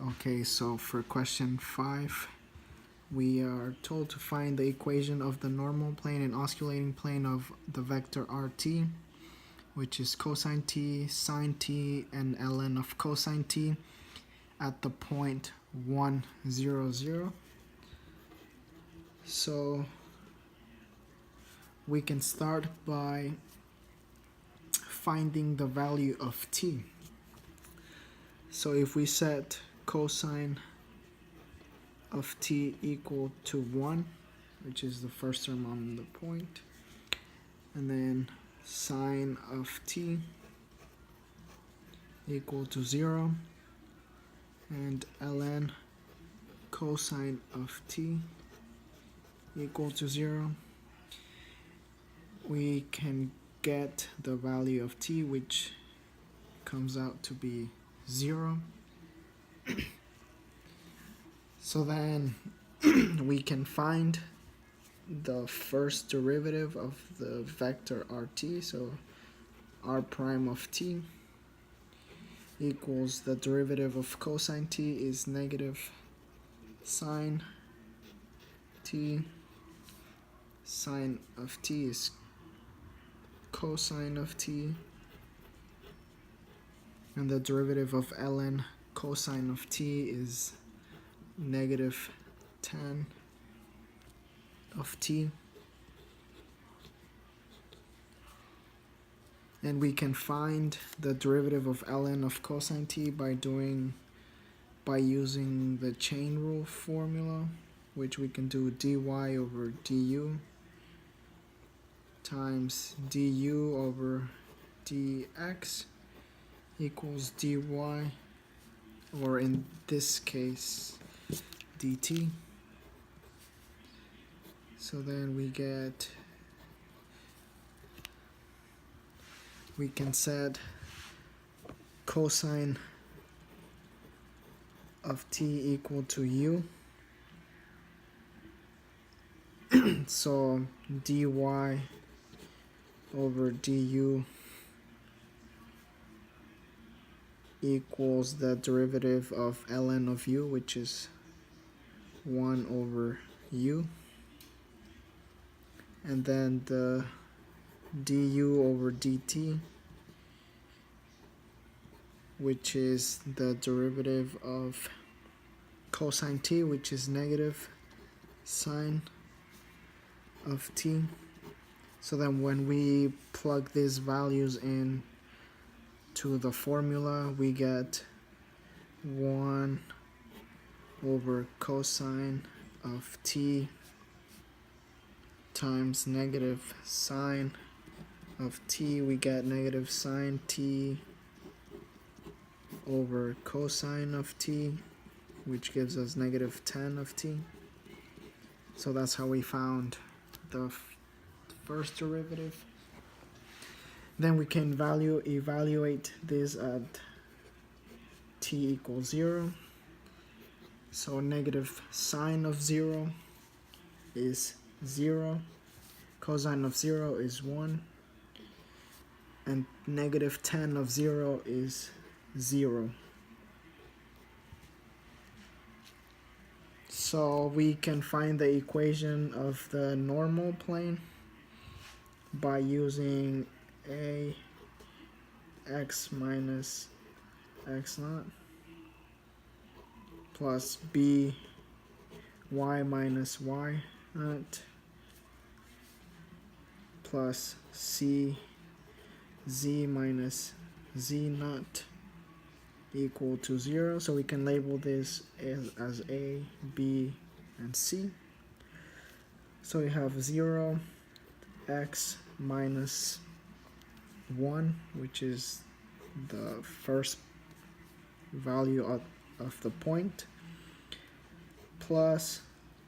Okay, so for question 5, we are told to find the equation of the normal plane and osculating plane of the vector RT, which is cosine t, sine t, and ln of cosine t at the point 1, 0, 0. So we can start by finding the value of t. So if we set cosine of t equal to 1, which is the first term on the point, and then sine of t equal to 0, and ln cosine of t equal to 0, we can get the value of t, which comes out to be 0. So then we can find the first derivative of the vector RT, so r prime of t equals the derivative of cosine t is negative sine t, sine of t is cosine of t, and the derivative of ln cosine of t is negative tan of t. And we can find the derivative of ln of cosine t by using the chain rule formula, which we can do dy over du times du over dx equals dy, or in this case dt. So then we can set cosine of t equal to u. So dy over du equals the derivative of ln of u, which is 1 over u, and then the du over dt, which is the derivative of cosine t, which is negative sine of t. So then when we plug these values in to the formula, we get 1 over cosine of t times negative sine of t. We get negative sine t over cosine of t, which gives us negative tan of t. So that's how we found the first derivative. Then we can evaluate this at t equals 0. So negative sine of 0 is 0, cosine of 0 is 1, and negative tan of 0 is 0. So we can find the equation of the normal plane by using a x minus x naught plus b y minus y naught plus c z minus z naught equal to 0. So we can label this as a, b, and c. So we have 0, x minus 1, which is the first value of the point, plus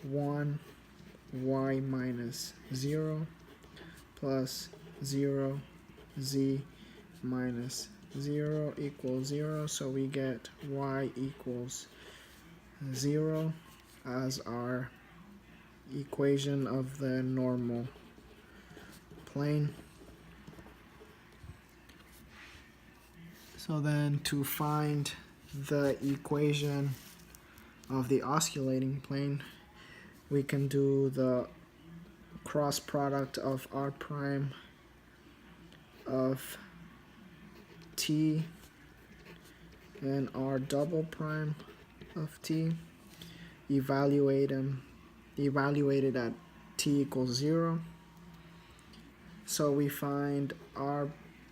1, y minus 0, plus 0, z minus 0 equals 0. So we get y equals 0 as our equation of the normal plane. So then to find the equation of the osculating plane, we can do the cross product of r prime of t and r double prime of t, evaluated at t equals 0. So we find r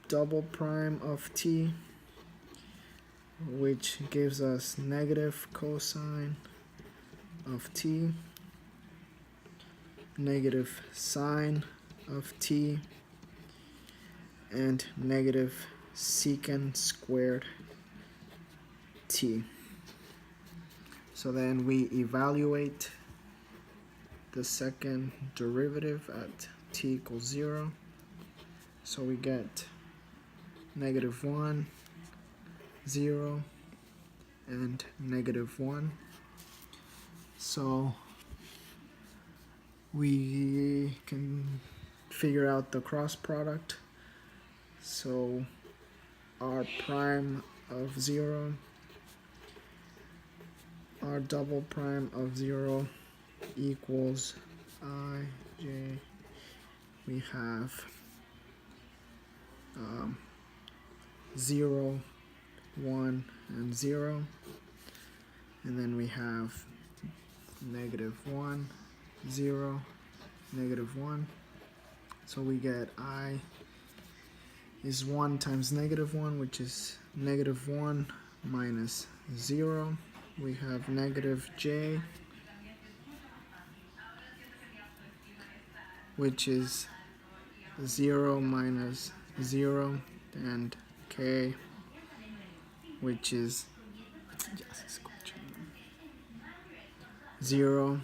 double prime of t, which gives us negative cosine of t, negative sine of t, and negative secant squared t. So then we evaluate the second derivative at t equals 0. So we get negative 1, 0, and negative 1. So we can figure out the cross product. So r prime of 0, r double prime of 0 equals I, j. We have 0, 1, and 0. And then we have negative 1, 0, negative 1. So we get I is 1 times negative 1, which is negative 1 minus 0. We have negative j, which is 0 minus 0, and k, which is 0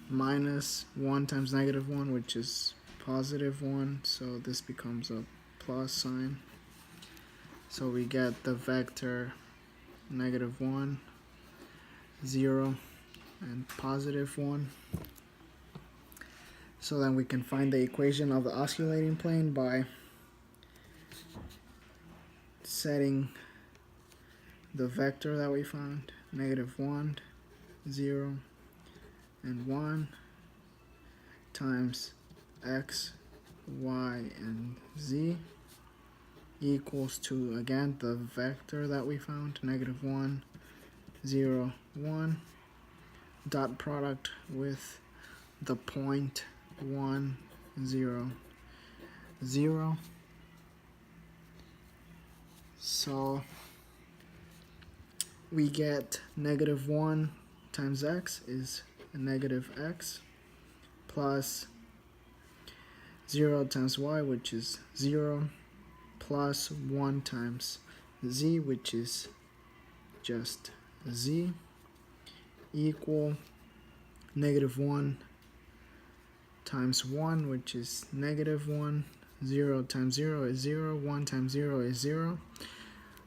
minus 1 times negative 1, which is positive 1, so this becomes a plus sign. So we get the vector negative 1, 0, and positive 1. So then we can find the equation of the osculating plane by setting the vector that we found, negative 1, 0, and 1, times x, y, and z, equals to, again, the vector that we found, negative 1, 0, 1, dot product with the point 1, 0, 0. So we get negative 1 times x is negative x, plus 0 times y, which is 0, plus 1 times z, which is just z, equal negative 1 times 1, which is negative 1, 0 times 0 is 0, 1 times 0 is 0.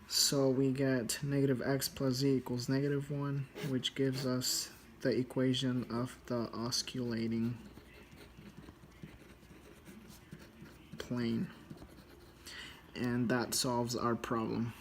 So we get negative x plus z equals negative 1, which gives us the equation of the osculating plane. And that solves our problem.